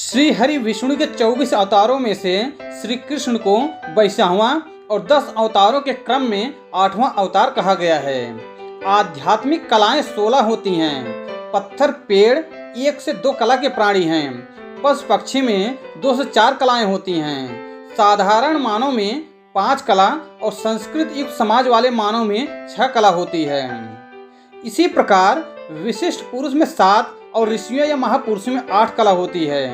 श्री हरि विष्णु के 24 अवतारों में से श्री कृष्ण को 22वां और 10 अवतारों के क्रम में 8वां अवतार कहा गया है। आध्यात्मिक कलाएं 16 होती हैं। पत्थर, पेड़ 1 से 2 कला के प्राणी हैं। पशु पक्षी में 2 से 4 कलाएं होती हैं। साधारण मानव में 5 कला और संस्कृत युक्त समाज वाले मानव में 6 कला होती है। इसी प्रकार विशिष्ट पुरुष में 7 और ऋषियों या महापुरुषों में 8 कला होती है।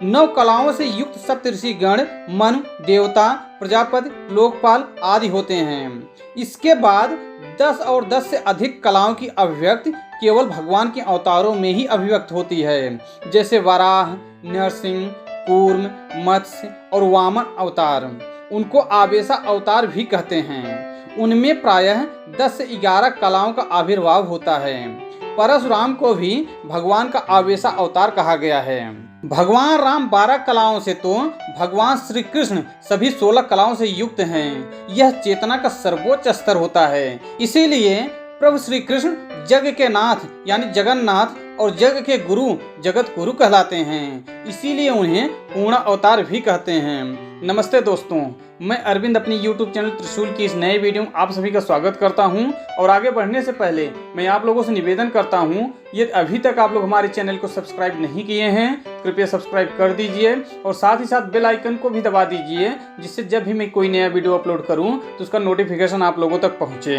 9 कलाओं से युक्त सप्तऋषि गण मनु, देवता, प्रजापति, लोकपाल आदि होते हैं। इसके बाद 10 और 10 से अधिक कलाओं की अभिव्यक्ति केवल भगवान के अवतारों में ही अभिव्यक्त होती है, जैसे वराह, नरसिंह, कूर्म, मत्स्य और वामन अवतार। उनको आवेशा अवतार भी कहते हैं। उनमें प्रायः 10 से 11 कलाओं का आविर्भाव होता है। परशुराम को भी भगवान का आवेशा अवतार कहा गया है। भगवान राम 12 कलाओं से तो भगवान श्री कृष्ण सभी 16 कलाओं से युक्त हैं। यह चेतना का सर्वोच्च स्तर होता है। इसीलिए प्रभु श्री कृष्ण जग के नाथ यानी जगन्नाथ और जग के गुरु जगत गुरु कहलाते हैं। इसीलिए उन्हें पूर्ण अवतार भी कहते हैं। नमस्ते दोस्तों, मैं अरविंद अपनी YouTube चैनल त्रिशूल की इस नए वीडियो में आप सभी का स्वागत करता हूं। और आगे बढ़ने से पहले मैं आप लोगों से निवेदन करता हूं, यदि अभी तक आप लोग हमारे चैनल को सब्सक्राइब नहीं किए हैं, कृपया सब्सक्राइब कर दीजिए और साथ ही साथ बेल आइकन को भी दबा दीजिए, जिससे जब भी मैं कोई नया वीडियो अपलोड करूं तो उसका नोटिफिकेशन आप लोगों तक पहुंचे।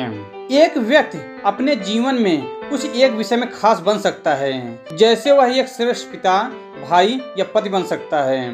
एक व्यक्ति अपने जीवन में कुछ एक विषय में खास बन सकता है, जैसे वह एक श्रेष्ठ पिता, भाई या पति बन सकता है।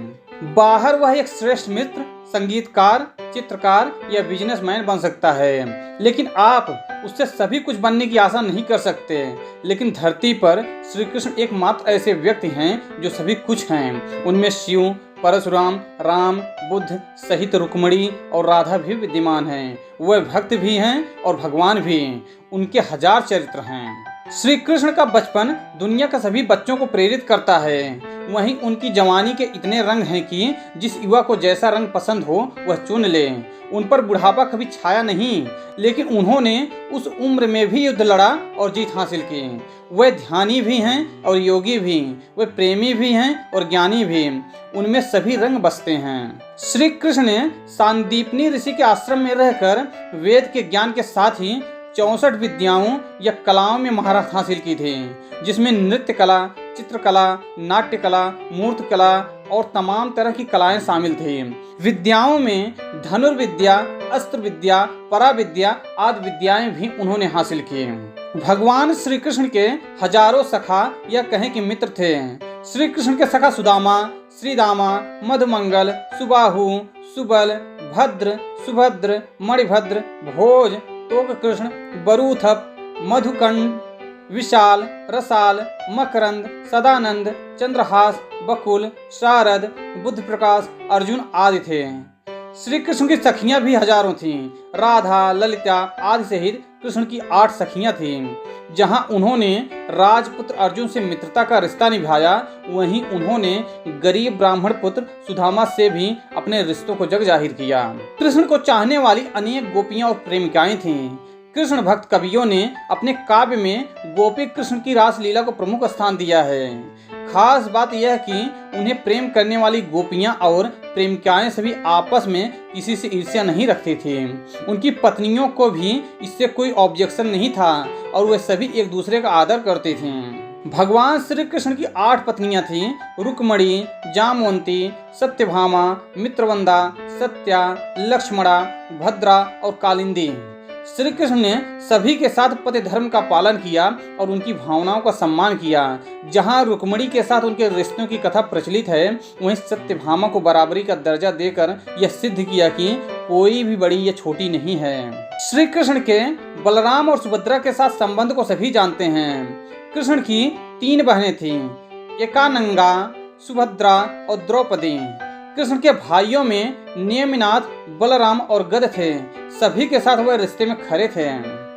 बाहर वह एक श्रेष्ठ मित्र, संगीतकार, चित्रकार या बिजनेसमैन बन सकता है। लेकिन आप उससे सभी कुछ बनने की आशा नहीं कर सकते। लेकिन धरती पर श्री कृष्ण एकमात्र ऐसे व्यक्ति हैं जो सभी कुछ हैं। उनमें शिव, परशुराम, राम, बुद्ध सहित रुक्मिणी और राधा भी विद्यमान हैं। वह भक्त भी हैं और भगवान भी। उनके 1000 चरित्र हैं। श्री कृष्ण का बचपन दुनिया के सभी बच्चों को प्रेरित करता है। वहीं उनकी जवानी के इतने रंग हैं कि जिस युवा को जैसा रंग पसंद हो वह चुन ले। उन पर बुढ़ापा कभी छाया नहीं, लेकिन उन्होंने उस उम्र में भी युद्ध लड़ा और जीत हासिल की। वे ध्यानी भी हैं और योगी भी, वे प्रेमी भी हैं और ज्ञानी भी। उनमें सभी रंग बसते हैं। श्री कृष्ण ने सांदीपनी ऋषि के आश्रम में रहकर वेद के ज्ञान के साथ ही 64 विद्याओं या कलाओं में महारत हासिल की थी, जिसमें नृत्य कला, चित्रकला, नाट्य कला, मूर्ति कला और तमाम तरह की कलाएं शामिल थी। विद्याओं में धनुर्विद्या, अस्त्र विद्या, पराविद्या आदि विद्याएं भी उन्होंने हासिल की। भगवान श्री कृष्ण के हजारों सखा या कहें कि मित्र थे। श्री कृष्ण के सखा सुदामा, श्रीदामा, मधुमंगल, सुबाहु, सुबल, भद्र, सुभद्र, मणिभद्र, भोज, तोक कृष्ण, बरूथप, मधुकंड, विशाल, रसाल, मकरंद, सदानंद, चंद्रहास, बकुल, शारद, बुद्ध प्रकाश, अर्जुन आदि थे। श्री कृष्ण की सखियां भी हजारों थीं। राधा, ललिता आदि सहित कृष्ण की 8 सखियां थीं। जहां उन्होंने राजपुत्र अर्जुन से मित्रता का रिश्ता निभाया, वहीं उन्होंने गरीब ब्राह्मण पुत्र सुदामा से भी अपने रिश्तों को जग जाहिर किया। कृष्ण को चाहने वाली अनेक गोपियां और प्रेमिकाएं थीं। कृष्ण भक्त कवियों ने अपने काव्य में गोपी कृष्ण की रासलीला को प्रमुख स्थान दिया है। खास बात यह कि उन्हें प्रेम करने वाली गोपियां और प्रेमिकाएं सभी आपस में किसी से ईर्ष्या नहीं रखती थी। उनकी पत्नियों को भी इससे कोई ऑब्जेक्शन नहीं था और वे सभी एक दूसरे का आदर करते थे। भगवान श्री कृष्ण की 8 पत्नियां थीं: रुक्मिणी, जामवंती, सत्यभामा, मित्रवंदा, सत्या, लक्ष्मणा, भद्रा और कालिंदी। श्री कृष्ण ने सभी के साथ पति धर्म का पालन किया और उनकी भावनाओं का सम्मान किया। जहां रुक्मिणी के साथ उनके रिश्तों की कथा प्रचलित है, वहीं सत्यभामा को बराबरी का दर्जा देकर यह सिद्ध किया कि कोई भी बड़ी या छोटी नहीं है। श्री कृष्ण के बलराम और सुभद्रा के साथ संबंध को सभी जानते हैं। कृष्ण की 3 बहनें थीं, एकानंगा, सुभद्रा और द्रौपदी। कृष्ण के भाइयों में नेमिनाथ, बलराम और गद थे। सभी के साथ वह रिश्ते में खरे थे।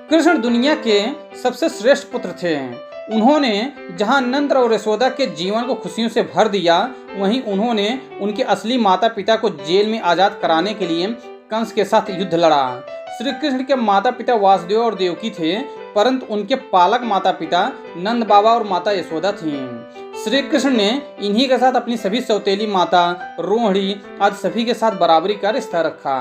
कृष्ण दुनिया के सबसे श्रेष्ठ पुत्र थे। उन्होंने जहां नंद और यशोदा के जीवन को खुशियों से भर दिया, वहीं उन्होंने उनके असली माता पिता को जेल में आजाद कराने के लिए कंस के साथ युद्ध लड़ा। श्री कृष्ण के माता पिता वासुदेव और देवकी थे, परंतु उनके पालक माता पिता नंद बाबा और माता यशोदा थीं। श्री कृष्ण ने इन्हीं के साथ अपनी सभी सौतेली माता, रोहिणी आदि सभी के साथ बराबरी का रिश्ता रखा।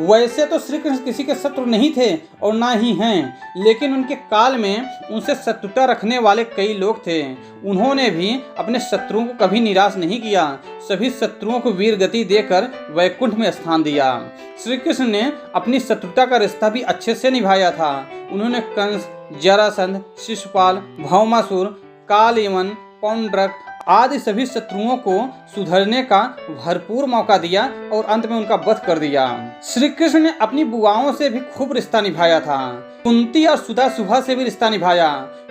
वैसे तो श्री कृष्ण किसी के शत्रु नहीं थे और ना ही हैं, लेकिन उनके काल में उनसे शत्रुता रखने वाले कई लोग थे। उन्होंने भी अपने शत्रुओं को कभी निराश नहीं किया, सभी शत्रुओं को वीर गति देकर वैकुंठ में स्थान दिया। श्री कृष्ण ने अपनी शत्रुता का रिश्ता भी अच्छे से निभाया था। उन्होंने कंस, जरासंध, शिशुपाल, भौमासुर, कालयवन, पौंड्रक आदि सभी शत्रुओं को सुधरने का भरपूर मौका दिया और अंत में उनका वध कर दिया। श्री कृष्ण ने अपनी बुआओं से भी खूब रिश्ता निभाया था। कुंती और सुधा सुभा से भी रिश्ता निभाया।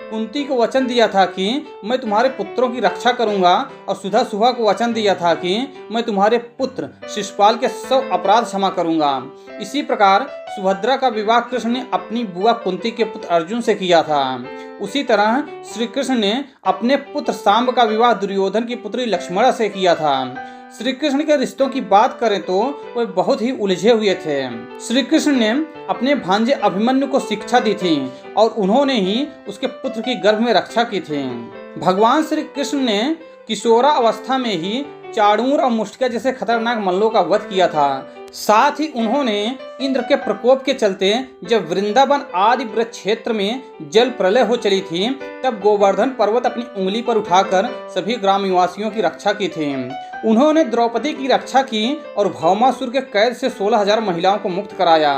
कुंती को वचन दिया था कि मैं तुम्हारे पुत्रों की रक्षा करूंगा और सुधा सुभा को वचन दिया था कि मैं तुम्हारे पुत्र शिशुपाल के 100 अपराध क्षमा करूंगा। इसी प्रकार सुभद्रा का विवाह कृष्ण ने अपनी बुआ कुंती के पुत्र अर्जुन से किया था। उसी तरह श्री कृष्ण ने अपने पुत्र सांब का विवाह दुर्योधन की पुत्री लक्ष्मणा से किया था। श्री कृष्ण के रिश्तों की बात करें तो वे बहुत ही उलझे हुए थे। श्री कृष्ण ने अपने भांजे अभिमन्यु को शिक्षा दी थी और उन्होंने ही उसके पुत्र की गर्भ में रक्षा की थी। भगवान श्री कृष्ण ने किशोरा अवस्था में ही चाणूर और मुष्टिका जैसे खतरनाक मल्लों का वध किया था। साथ ही उन्होंने इंद्र के प्रकोप के चलते जब वृंदावन आदि ब्रज क्षेत्र में जल प्रलय हो चली थी, तब गोवर्धन पर्वत अपनी उंगली पर उठाकर सभी ग्राम निवासियों की रक्षा की थी। उन्होंने द्रौपदी की रक्षा की और भौमासुर के कैद से 16,000 महिलाओं को मुक्त कराया।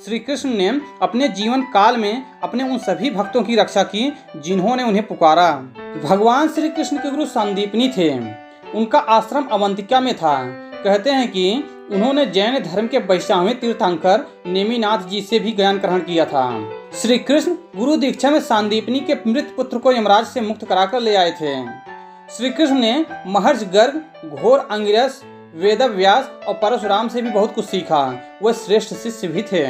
श्री कृष्ण ने अपने जीवन काल में अपने उन सभी भक्तों की रक्षा की जिन्होंने उन्हें पुकारा। भगवान श्री कृष्ण के गुरु संदीपनी थे। उनका आश्रम अवंतिका में था। कहते हैं कि उन्होंने जैन धर्म के 22वें तीर्थंकर नेमिनाथ जी से भी ज्ञान ग्रहण किया था। श्री कृष्ण गुरु दीक्षा में सांदीपनी के मृत पुत्र को यमराज से मुक्त कराकर ले आए थे। श्री कृष्ण ने महर्षि गर्ग, घोर अंगिरस, वेदव्यास और परशुराम से भी बहुत कुछ सीखा। वह श्रेष्ठ शिष्य भी थे।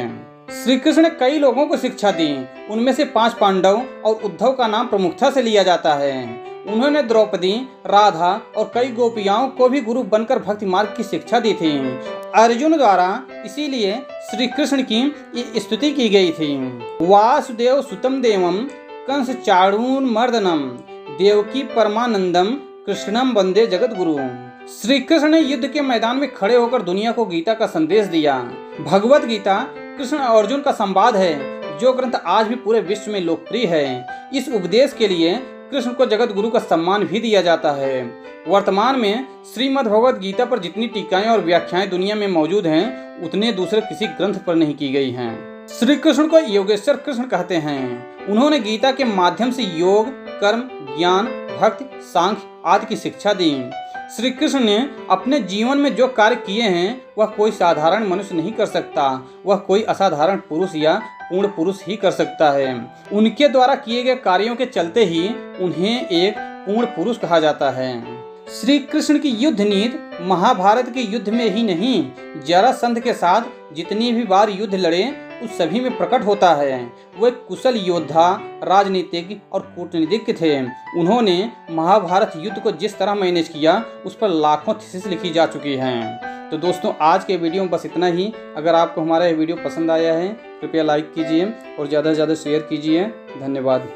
श्री कृष्ण ने कई लोगों को शिक्षा दी। उनमें से 5 पांडव और उद्धव का नाम प्रमुखता से लिया जाता है। उन्होंने द्रौपदी, राधा और कई गोपियाओं को भी गुरु बनकर भक्ति मार्ग की शिक्षा दी थी। अर्जुन द्वारा इसीलिए श्री कृष्ण की स्तुति की गई थी। वासुदेव सुतम देवम कंस चाणूर मर्दनम देवकी परमानंदम कृष्णम वंदे जगत गुरु। श्री कृष्ण ने युद्ध के मैदान में खड़े होकर दुनिया को गीता का संदेश दिया। भगवत गीता कृष्ण और अर्जुन का संवाद है, जो ग्रंथ आज भी पूरे विश्व में लोकप्रिय है। इस उपदेश के लिए कृष्ण को जगत गुरु का सम्मान भी दिया जाता है। वर्तमान में श्रीमद् भगवत गीता पर जितनी टीकाएं और व्याख्याएं दुनिया में मौजूद हैं, उतने दूसरे किसी ग्रंथ पर नहीं की गई हैं। श्री कृष्ण को योगेश्वर कृष्ण कहते हैं। उन्होंने गीता के माध्यम से योग, कर्म, ज्ञान, भक्ति, सांख्य आदि की शिक्षा दी। श्री कृष्ण ने अपने जीवन में जो कार्य किए हैं, वह कोई साधारण मनुष्य नहीं कर सकता। वह कोई असाधारण पुरुष या पूर्ण पुरुष ही कर सकता है। उनके द्वारा किए गए कार्यों के चलते ही उन्हें एक पूर्ण पुरुष कहा जाता है। श्री कृष्ण की युद्ध नीति महाभारत के युद्ध में ही नहीं, जरासंध के साथ जितनी भी बार युद्ध लड़े उस सभी में प्रकट होता है। वे कुशल योद्धा, राजनीतिज्ञ और कूटनीतिज्ञ थे। उन्होंने महाभारत युद्ध को जिस तरह मैनेज किया, उस पर लाखों थीसिस लिखी जा चुकी हैं। तो दोस्तों, आज के वीडियो में बस इतना ही। अगर आपको हमारा ये वीडियो पसंद आया है, कृपया लाइक कीजिए और ज़्यादा से ज़्यादा शेयर कीजिए। धन्यवाद।